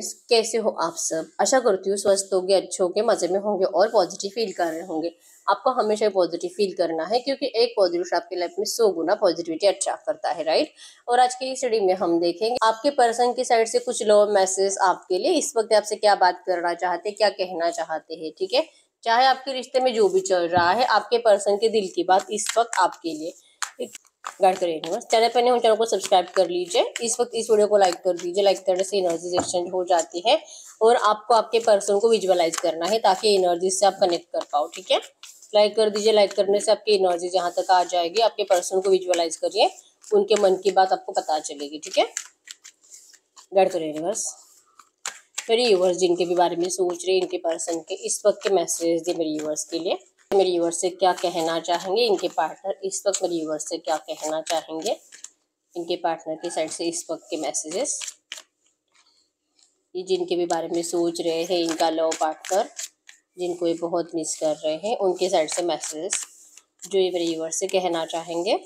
Friends, कैसे हो आप सब। आशा करती हूँ स्वस्थ होंगे, अच्छे होंगे, मजे में होंगे और पॉजिटिव फील कर रहे होंगे। आपको हमेशा पॉजिटिव फील करना है क्योंकि एक पॉजिटिव आपकी लाइफ में 100 गुना पॉजिटिविटी अट्रैक्ट करता है, राइट। और आज की स्टडी में हम देखेंगे आपके पर्सन की साइड से कुछ लव मैसेज आपके लिए इस वक्त आपसे क्या बात करना चाहते हैं, क्या कहना चाहते हैं। ठीक है, चाहे आपके रिश्ते में जो भी चल रहा है, आपके पर्सन के दिल की बात इस वक्त आपके लिए गाइड करिए। चैनल पर नहीं हो, चैनल को सब्सक्राइब कर लीजिए। इस वक्त इस वीडियो को लाइक कर दीजिए। लाइक करने से एनर्जी एक्सचेंज हो जाती है और आपको आपके पर्सन को विजुअलाइज करना है ताकि एनर्जी से आप कनेक्ट कर पाओ। ठीक है, लाइक कर दीजिए। लाइक करने से आपकी एनर्जी जहाँ तक आ जाएगी, आपके पर्सन को विजुअलाइज करिए, उनके मन की बात आपको पता चलेगी। ठीक है, गाइड करिए यूनिवर्स। मेरे यूनिवर्स जिनके भी बारे में सोच रहे, इनके पर्सन के इस वक्त के मैसेज दे मेरे यूनिवर्स के लिए। मेरे यूनिवर्स से क्या कहना चाहेंगे इनके पार्टनर इस वक्त, मेरे यूनिवर्स से क्या कहना चाहेंगे इनके पार्टनर की साइड से इस वक्त के मैसेजेस। ये जिनके भी बारे में सोच रहे हैं, इनका लव पार्टनर जिनको ये बहुत मिस कर रहे हैं, उनके साइड से मैसेजेस जो ये मेरे यूनिवर्स से कहना चाहेंगे।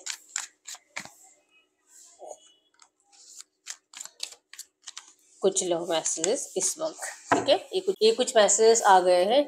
कुछ लव मैसेजेस इस वक्त। ठीक है, ये कुछ मैसेजेस आ गए हैं।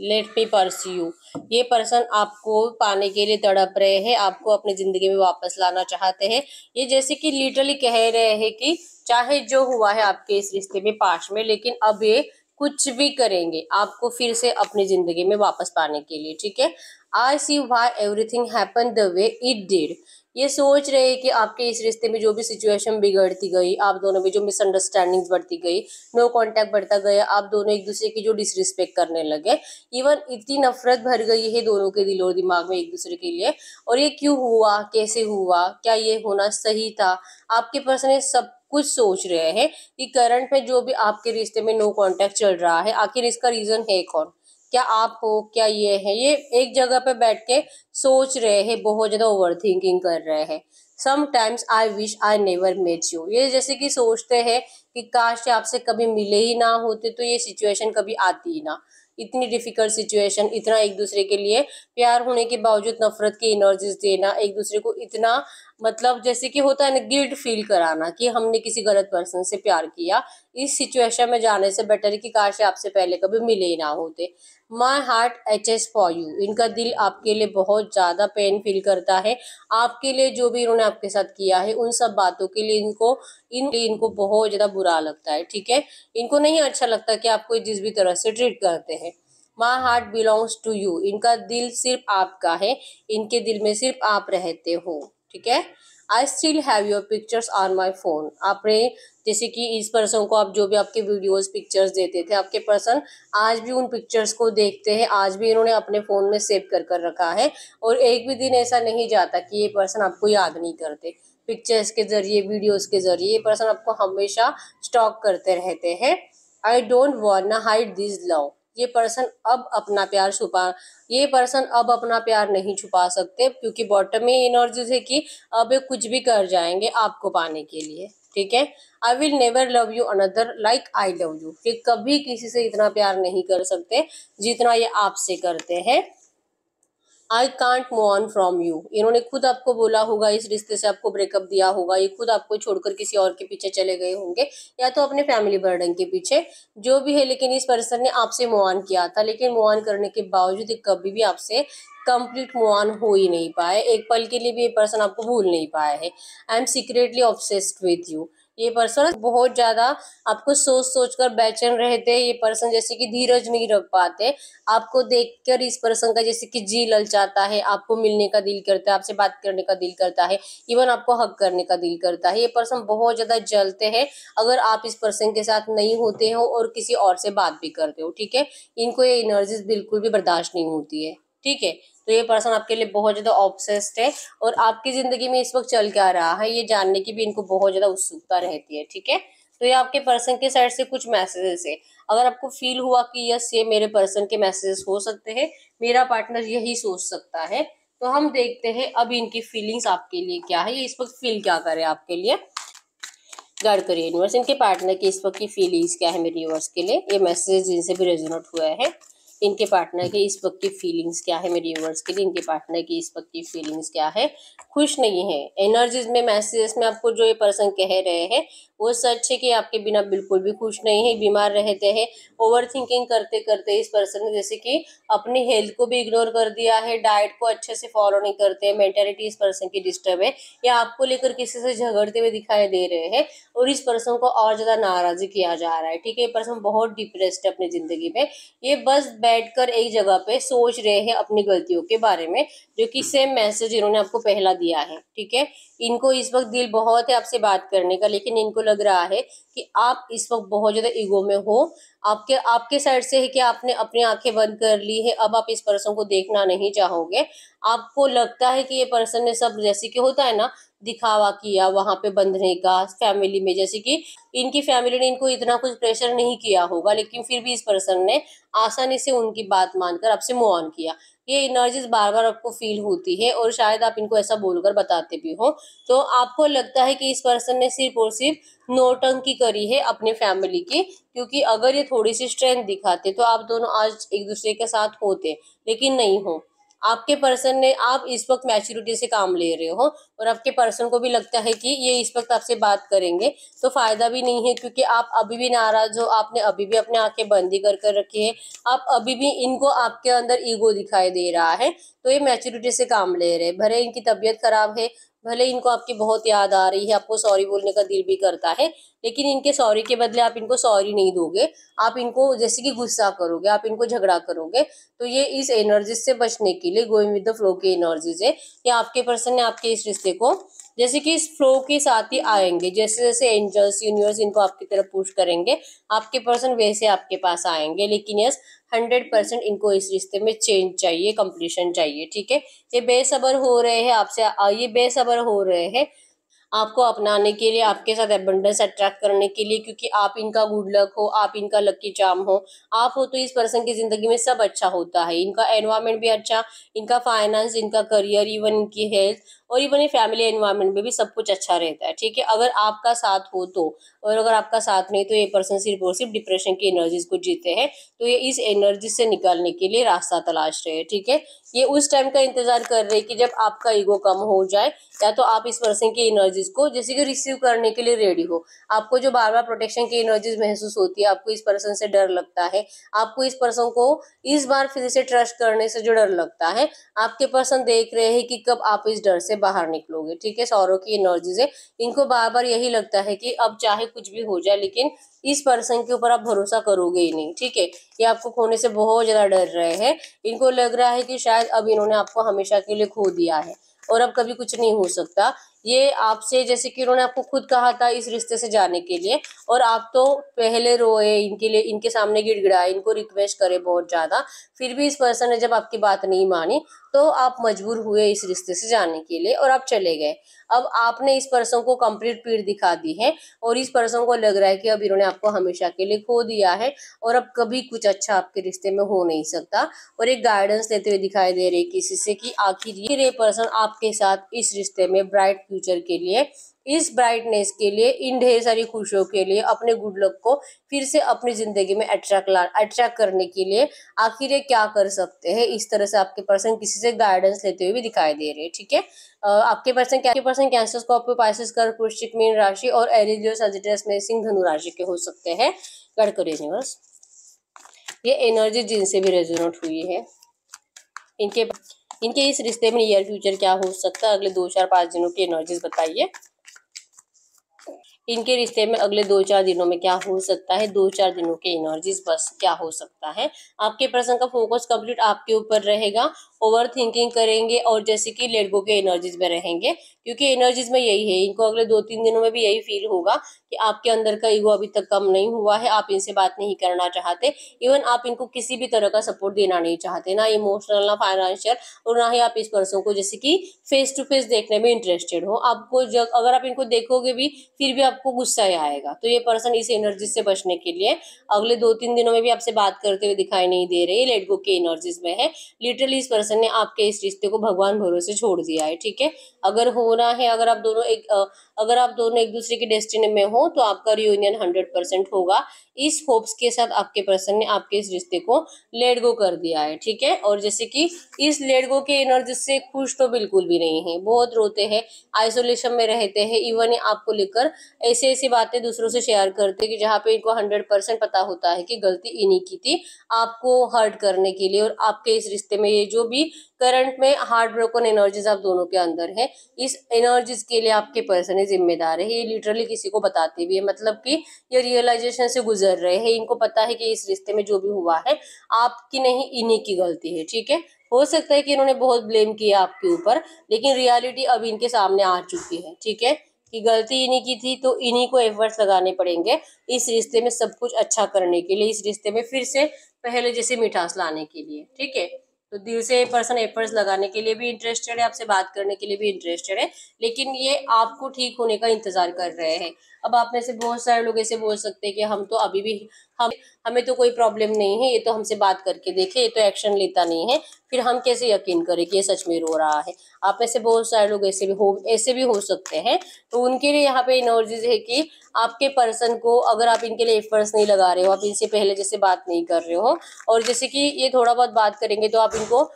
Let me pursue. ये पर्सन आपको पाने के लिए तड़प रहे हैं, आपको अपनी जिंदगी में वापस लाना चाहते हैं। ये जैसे कि लिटरली कह रहे हैं कि चाहे जो हुआ है आपके इस रिश्ते में पास्ट में, लेकिन अब ये कुछ भी करेंगे आपको फिर से अपनी जिंदगी में वापस पाने के लिए। ठीक है, I see why everything happen the way it did. ये सोच रहे हैं कि आपके इस रिश्ते में जो भी सिचुएशन बिगड़ती गई, आप दोनों में जो मिसअंडरस्टैंडिंग्स बढ़ती गई, नो कांटेक्ट बढ़ता गया, आप दोनों एक दूसरे की जो डिसरिस्पेक्ट करने लगे, इवन इतनी नफरत भर गई है दोनों के दिल और दिमाग में एक दूसरे के लिए। और ये क्यों हुआ, कैसे हुआ, क्या ये होना सही था। आपके पर्सन ये सब कुछ सोच रहे हैं कि करंट में जो भी आपके रिश्ते में नो कांटेक्ट चल रहा है, आखिर इसका रीजन है कौन। क्या आप हो, क्या ये है। ये एक जगह पे बैठ के सोच रहे हैं, बहुत ज्यादा ओवर थिंकिंग कर रहे हैं। Sometimes I wish I never met you. ये जैसे कि सोचते हैं कि काश आपसे कभी मिले ही ना होते तो ये सिचुएशन कभी आती ही ना। इतनी डिफिकल्ट सिचुएशन, इतना एक दूसरे के लिए प्यार होने के बावजूद नफरत की एनर्जीज देना, एक दूसरे को इतना मतलब जैसे कि होता है ना गिल्ट फील कराना कि हमने किसी गलत पर्सन से प्यार किया। इस सिचुएशन में जाने से बेटर है कि काश आपसे पहले कभी मिले ही ना होते। My heart aches for you. इनका दिल आपके लिए बहुत ज्यादा पेन फील करता है। आपके लिए जो भी इन्होंने आपके साथ किया है, उन सब बातों के लिए इनको बहुत ज्यादा बुरा लगता है। ठीक है, इनको नहीं अच्छा लगता कि आपको जिस भी तरह से ट्रीट करते हैं। My heart belongs to you. इनका दिल सिर्फ आपका है, इनके दिल में सिर्फ आप रहते हो। ठीक है, I still have your pictures on my phone. आपने जैसे कि इस पर्सन को आप जो भी आपके वीडियोस पिक्चर्स देते थे, आपके पर्सन आज भी उन पिक्चर्स को देखते हैं, आज भी इन्होंने अपने फोन में सेव कर रखा है। और एक भी दिन ऐसा नहीं जाता कि ये पर्सन आपको याद नहीं करते। पिक्चर्स के जरिए, वीडियोस के जरिए ये पर्सन आपको हमेशा स्टॉक करते रहते हैं। I don't want hide this love. ये पर्सन अब अपना प्यार नहीं छुपा सकते क्योंकि बॉटम में एनर्जीज है कि अब ये कुछ भी कर जाएंगे आपको पाने के लिए। ठीक है, I will never love you another like I love you. ये कभी किसी से इतना प्यार नहीं कर सकते जितना ये आपसे करते हैं। I can't move on from you. इन्होंने खुद आपको बोला होगा, इस रिश्ते से आपको ब्रेकअप दिया होगा, ये खुद आपको छोड़कर किसी और के पीछे चले गए होंगे या तो अपने फैमिली बर्डन के पीछे, जो भी है। लेकिन इस पर्सन ने आपसे मूव ऑन किया था, लेकिन मूव ऑन करने के बावजूद कभी भी आपसे कंप्लीट मूव ऑन हो ही नहीं पाए। एक पल के लिए भी ये पर्सन आपको भूल नहीं पाया है। I am secretly obsessed with you. ये पर्सन बहुत ज्यादा आपको सोच सोच कर बेचैन रहते हैं। ये पर्सन जैसे कि धीरज नहीं रख पाते। आपको देखकर इस पर्सन का जैसे कि जी ललचाता है, आपको मिलने का दिल करता है, आपसे बात करने का दिल करता है, इवन आपको हक करने का दिल करता है। ये पर्सन बहुत ज्यादा जलते हैं अगर आप इस पर्सन के साथ नहीं होते हो और किसी और से बात भी करते हो। ठीक है, इनको ये एनर्जीज बिल्कुल भी बर्दाश्त नहीं होती है। ठीक है, तो ये पर्सन आपके लिए बहुत ज्यादा ऑब्सेस्ड है और आपकी जिंदगी में इस वक्त चल क्या रहा है ये जानने की भी इनको बहुत ज्यादा उत्सुकता रहती है। ठीक है, तो ये आपके पर्सन के साइड से कुछ मैसेजेस है। अगर आपको फील हुआ कि यस ये मेरे पर्सन के मैसेजेस हो सकते हैं, मेरा पार्टनर यही सोच सकता है, तो हम देखते हैं अब इनकी फीलिंग्स आपके लिए क्या है, ये इस वक्त फील क्या करे आपके लिए। गाइड करिए यूनिवर्स, इनके पार्टनर की इस वक्त की फीलिंग्स क्या है मेरे यूनिवर्स के लिए। ये मैसेज जिनसे भी रेजोनेट हुआ है, इनके पार्टनर की इस वक्त की फीलिंग्स क्या है मेरे यूनिवर्स के लिए। इनके पार्टनर की इस वक्त की फीलिंग्स क्या है। खुश नहीं है। एनर्जीज में मैसेजेस में आपको जो ये पर्सन कह रहे हैं वो सच है कि आपके बिना बिल्कुल भी खुश नहीं है, बीमार रहते हैं। ओवर थिंकिंग करते करते इस पर्सन ने जैसे कि अपनी हेल्थ को भी इग्नोर कर दिया है, डाइट को अच्छे से फॉलो नहीं करते हैं, मेंटेलिटी इस पर्सन की डिस्टर्ब है, या आपको लेकर किसी से झगड़ते हुए दिखाई दे रहे हैं और इस पर्सन को और ज्यादा नाराजी किया जा रहा है। ठीक है, ये पर्सन बहुत डिप्रेस्ड है अपनी जिंदगी में। ये बस बैठकर एक जगह पे सोच रहे हैं अपनी गलतियों के बारे में, जो कि सेम मैसेज इन्होंने आपको पहला दिया है। ठीक है, इनको इस वक्त दिल बहुत है आपसे बात करने का, लेकिन इनको लग रहा है कि आप इस वक्त बहुत ज्यादा ईगो में हो। आपके आपके साइड से है कि आपने अपनी आंखें बंद कर ली है, अब आप इस पर्सन को देखना नहीं चाहोगे। आपको लगता है कि ये पर्सन ने सब, जैसे कि होता है ना, दिखावा किया वहां पे बंधने का फैमिली में, जैसे कि इनकी फैमिली ने इनको इतना कुछ प्रेशर नहीं किया होगा, लेकिन फिर भी इस पर्सन ने आसानी से उनकी बात मानकर आपसे मूव ऑन किया। ये एनर्जीज बार बार आपको फील होती है और शायद आप इनको ऐसा बोलकर बताते भी हो। तो आपको लगता है कि इस पर्सन ने सिर्फ और सिर्फ नौटंकी करी है अपने फैमिली की, क्योंकि अगर ये थोड़ी सी स्ट्रेंथ दिखाते तो आप दोनों आज एक दूसरे के साथ होते, लेकिन नहीं हो। आपके पर्सन ने, आप इस वक्त मैच्योरिटी से काम ले रहे हो और आपके पर्सन को भी लगता है कि ये इस वक्त आपसे बात करेंगे तो फायदा भी नहीं है, क्योंकि आप अभी भी नाराज हो, आपने अभी भी अपने आंखें बंदी कर रखी है, आप अभी भी, इनको आपके अंदर ईगो दिखाई दे रहा है। तो ये मैच्योरिटी से काम ले रहे हैं, भले इनकी तबीयत खराब है, भले इनको आपकी बहुत याद आ रही है, आपको सॉरी बोलने का दिल भी करता है, लेकिन इनके सॉरी के बदले आप इनको सॉरी नहीं दोगे, आप इनको जैसे कि गुस्सा करोगे, आप इनको झगड़ा करोगे। तो ये इस एनर्जीज से बचने के लिए, गोइंग विद द फ्लो की एनर्जीज है, या आपके पर्सन ने आपके इस रिश्ते को जैसे कि इस फ्लो के साथ ही आएंगे, जैसे जैसे एंजल्स यूनिवर्स इनको आपकी तरफ पुश करेंगे, आपके पर्सन वैसे आपके पास आएंगे। लेकिन यस, 100% इनको इस रिश्ते में चेंज चाहिए, कंप्लीशन चाहिए। ठीक है, ये बेसब्र हो रहे हैं आपसे, ये बेसब्र हो रहे हैं आपको अपनाने के लिए, आपके साथ एबंडेंस अट्रैक्ट करने के लिए, क्योंकि आप इनका गुड लक हो, आप इनका लकी चार्म हो। आप हो तो इस पर्सन की जिंदगी में सब अच्छा होता है, इनका एनवायरनमेंट भी अच्छा, इनका फाइनेंस, इनका करियर, इवन इनकी हेल्थ और इवन ये फैमिली एनवायरनमेंट में भी सब कुछ अच्छा रहता है। ठीक है, अगर आपका साथ हो तो, और अगर आपका साथ नहीं तो ये पर्सन सिर्फ और सिर्फ डिप्रेशन की एनर्जीज को जीते हैं। तो ये इस एनर्जी से निकालने के लिए रास्ता तलाश रहे हैं। ठीक है, ये उस टाइम का इंतजार कर रहे हैं कि जब आपका ईगो कम हो जाए, या तो आप इस पर्सन की एनर्जीज को जैसे कि रिसीव करने के लिए रेडी हो। आपको जो बार बार प्रोटेक्शन की एनर्जीज महसूस होती है, आपको इस पर्सन से डर लगता है, आपको इस पर्सन को इस बार फिर से ट्रस्ट करने से जो डर लगता है, आपके पर्सन देख रहे हैं कि कब आप इस डर से बाहर निकलोगे। ठीक है, सौरों की एनर्जीज है, इनको बार बार यही लगता है कि अब चाहे कुछ भी हो जाए, लेकिन इस पर्सन के ऊपर आप भरोसा करोगे ही नहीं। ठीक है, ये आपको खोने से बहुत ज्यादा डर रहे हैं, इनको लग रहा है कि शायद अब इन्होंने आपको हमेशा के लिए खो दिया है और अब कभी कुछ नहीं हो सकता। ये आपसे, जैसे कि उन्होंने आपको खुद कहा था इस रिश्ते से जाने के लिए, और आप तो पहले रोए इनके लिए, इनके सामने गिड़गिड़ाए, इनको रिक्वेस्ट करे बहुत ज्यादा, फिर भी इस पर्सन ने जब आपकी बात नहीं मानी तो आप मजबूर हुए इस रिश्ते से जाने के लिए और आप चले गए। अब आपने इस पर्सन को कंप्लीट पीठ दिखा दी है और इस पर्सन को लग रहा है कि अब इन्होंने आपको हमेशा के लिए खो दिया है और अब कभी कुछ अच्छा आपके रिश्ते में हो नहीं सकता। और एक गाइडेंस लेते हुए दिखाई दे रही है किसी से कि आखिर ये पर्सन आपके साथ इस रिश्ते में ब्राइट फ्यूचर के लिए, इस ब्राइटनेस के लिए, इन ढेर सारी खुशियों के लिए, अपने गुड लक को फिर से अपनी जिंदगी में अट्रैक्ट करने के लिए आखिर ये क्या कर सकते हैं। इस तरह से आपके पर्सन किसी से गाइडेंस लेते हुए भी दिखाई दे रहे हैं। ठीक है, आपके पर्सन कैंसर, स्कॉर्पियो, पाइसेस, कर्क, वृश्चिक, मीन राशि और एरीज, लियो, सजिटेरियस में सिंह, धनु राशि के हो सकते हैं। कर्क यूनिवर्स, ये एनर्जी जिनसे भी रेजोनेट हुई है, इनके इनके इस रिश्ते में नियर फ्यूचर क्या हो सकता है, अगले 2 4 5 दिनों की एनर्जीज बताइए। इनके रिश्ते में अगले 2 4 दिनों में क्या हो सकता है, 2 4 दिनों के एनर्जीज बस क्या हो सकता है। आपके पर्सन का फोकस कंप्लीट आपके ऊपर रहेगा, ओवर थिंकिंग करेंगे और जैसे कि लेट गो के एनर्जीज में रहेंगे, क्योंकि एनर्जीज में यही है, इनको अगले 2 3 दिनों में भी यही फील होगा कि आपके अंदर का ईगो अभी तक कम नहीं हुआ है, आप इनसे बात नहीं करना चाहते, इवन आप इनको किसी भी तरह का सपोर्ट देना नहीं चाहते, ना इमोशनल ना फाइनेंशियल, और ना ही आप इस पर्सन को जैसे कि फेस टू फेस देखने में इंटरेस्टेड हो। आपको जब अगर आप इनको देखोगे भी फिर भी आपको गुस्सा ही आएगा। तो ये पर्सन इस एनर्जी से बचने के लिए अगले 2 3 दिनों में भी आपसे बात करते हुए दिखाई नहीं दे रहे, लेट गो के एनर्जीज में है। लिटरली इस पर्सन ने आपके इस रिश्ते को भगवान भरोसे छोड़ दिया है। ठीक है, अगर होना है, अगर आप दोनों एक दूसरे के डेस्टिनी में हो तो आपका रियूनियन 100% होगा। इस होप्स के साथ आपके पर्सन ने आपके इस रिश्ते को लेट गो कर दिया है। ठीक है, और जैसे कि इस लेट गो के एनर्जी से खुश तो बिल्कुल भी नहीं है, बहुत रोते हैं, आइसोलेशन में रहते हैं, इवन आपको लेकर ऐसी ऐसी बातें दूसरों से शेयर करते हैं कि जहाँ पे इनको 100% पता होता है कि गलती इन्हीं की थी, आपको हर्ट करने के लिए। और आपके इस रिश्ते में ये जो भी करंट में हार्ट ब्रोकन एनर्जीज आप दोनों के अंदर है, इस एनर्जीज के लिए आपके पर्सन ही जिम्मेदार है। ये लिटरली किसी को बताते भी है, मतलब कि ये रियलाइजेशन से गुजर रहे हैं, इनको पता है कि इस रिश्ते में जो भी हुआ है आपकी नहीं इन्हीं की गलती है, ठीक है। हो सकता है कि इन्होंने बहुत ब्लेम किया आपके ऊपर, लेकिन रियलिटी अब इनके सामने आ चुकी है, ठीक है, कि गलती इन्हीं की थी, तो इन्हीं को एफर्ट्स लगाने पड़ेंगे इस रिश्ते में सब कुछ अच्छा करने के लिए, इस रिश्ते में फिर से पहले जैसे मिठास लाने के लिए, ठीक है। तो दिल से पर्सन एफर्ट्स लगाने के लिए भी इंटरेस्टेड है, आपसे बात करने के लिए भी इंटरेस्टेड है, लेकिन ये आपको ठीक होने का इंतजार कर रहे हैं। अब आप में से बहुत सारे लोग ऐसे बोल सकते हैं कि हम तो अभी भी हम हमें तो कोई प्रॉब्लम नहीं है, ये तो हमसे बात करके देखे, ये तो एक्शन लेता नहीं है, फिर हम कैसे यकीन करें कि ये सच में रो रहा है। आप में से बहुत सारे लोग ऐसे भी हो सकते हैं। तो उनके लिए यहाँ पे एनर्जीज है कि आपके पर्सन को, अगर आप इनके लिए एफर्ट्स नहीं लगा रहे हो, आप इनसे पहले जैसे बात नहीं कर रहे हो, और जैसे कि ये थोड़ा बहुत बात करेंगे तो आप इनको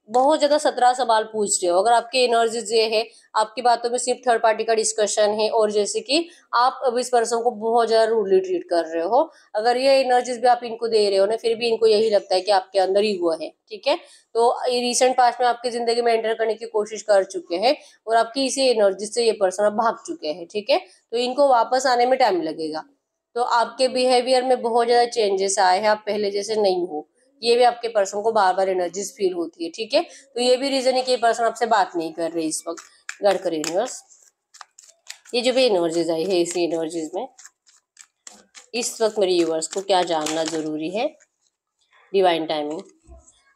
बहुत ज्यादा 17 सवाल पूछ रहे हो, अगर आपकी एनर्जीज ये है, आपकी बातों में सिर्फ थर्ड पार्टी का डिस्कशन है, और जैसे कि आप अब इस पर्सन को बहुत ज्यादा रूडली ट्रीट कर रहे हो, अगर ये एनर्जीज भी आप इनको दे रहे हो ना, फिर भी इनको यही लगता है कि आपके अंदर ईगो है, ठीक है। तो ये रिसेंट पास्ट में आपकी जिंदगी में एंटर करने की कोशिश कर चुके हैं, और आपकी इसी एनर्जी से ये पर्सन अब भाग चुके हैं, ठीक है। तो इनको वापस आने में टाइम लगेगा। तो आपके बिहेवियर में बहुत ज्यादा चेंजेस आए हैं, आप पहले जैसे नहीं हो, ये भी आपके पर्सन को बार बार एनर्जीज फील होती है, ठीक है। तो ये भी रीजन है कि ये पर्सन आपसे बात नहीं कर रही इस वक्त। गाइड करिए यूनिवर्स, ये जो भी एनर्जीज आई है, इसी एनर्जीज में इस वक्त मेरे यूनिवर्स को क्या जानना जरूरी है। डिवाइन टाइमिंग,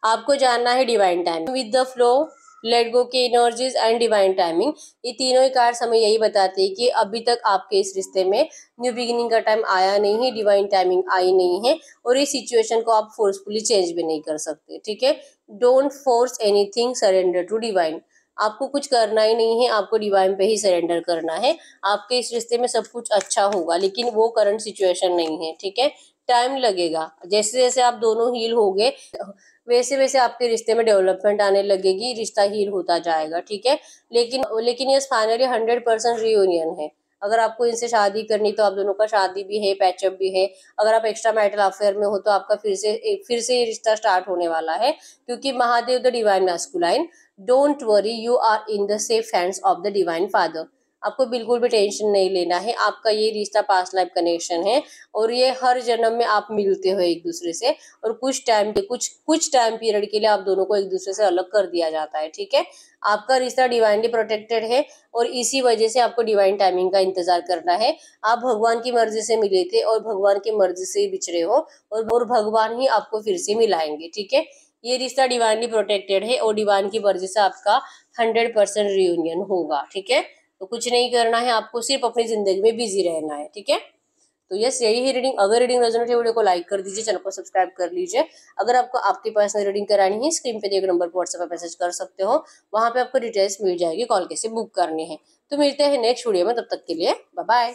आपको जानना है divine timing with the flow, let go की एनर्जीज एंड डिवाइन टाइमिंग। ये तीनों ही कार्ड्स हमें यही बताते हैं कि अभी तक आपके इस रिश्ते में न्यू बिगिनिंग का टाइम आया नहीं है, डिवाइन टाइमिंग आई नहीं है, और इस सिचुएशन को आप फोर्सफुली चेंज भी नहीं कर सकते, ठीक है। Don't force anything, surrender to divine. आपको कुछ करना ही नहीं है, आपको डिवाइन पे ही सरेंडर करना है। आपके इस रिश्ते में सब कुछ अच्छा होगा, लेकिन वो करंट सिचुएशन नहीं है, ठीक है। टाइम लगेगा, जैसे जैसे आप दोनों हील होगे वैसे वैसे आपके रिश्ते में डेवलपमेंट आने लगेगी, रिश्ता हील होता जाएगा, ठीक है। लेकिन ये फाइनली 100% रियूनियन है। अगर आपको इनसे शादी करनी तो आप दोनों का शादी भी है, पैचअप भी है। अगर आप एक्स्ट्रा मैरिटल अफेयर में हो तो आपका फिर से ये रिश्ता स्टार्ट होने वाला है, क्योंकि Mahadev the divine masculine, don't worry, you are in the safe hands of the divine father. आपको बिल्कुल भी टेंशन नहीं लेना है, आपका ये रिश्ता पास्ट लाइफ कनेक्शन है, और ये हर जन्म में आप मिलते हो एक दूसरे से, और कुछ टाइम पीरियड के लिए आप दोनों को एक दूसरे से अलग कर दिया जाता है, ठीक है। आपका रिश्ता डिवाइनली प्रोटेक्टेड है, और इसी वजह से आपको डिवाइन टाइमिंग का इंतजार करना है। आप भगवान की मर्जी से मिले थे, और भगवान की मर्जी से ही बिछड़े हो, और भगवान ही आपको फिर से मिलाएंगे, ठीक है। ये रिश्ता डिवाइनली प्रोटेक्टेड है, और डिवाइन की मर्जी से आपका 100% रियूनियन होगा, ठीक है। तो कुछ नहीं करना है, आपको सिर्फ अपनी जिंदगी में बिजी रहना है, ठीक है। तो यस, यही है रीडिंग। अगर रीडिंग रेजोनेट है, वीडियो को लाइक कर दीजिए, चैनल को सब्सक्राइब कर लीजिए। अगर आपको आपकी पर्सनल रीडिंग करानी है, स्क्रीन पे दिए गए नंबर पर व्हाट्सएप पर मैसेज कर सकते हो, वहां पे आपको डिटेल्स मिल जाएगी, कॉल कैसे बुक करनी है। तो मिलते हैं नेक्स्ट वीडियो में, तब तक के लिए बाय बाय।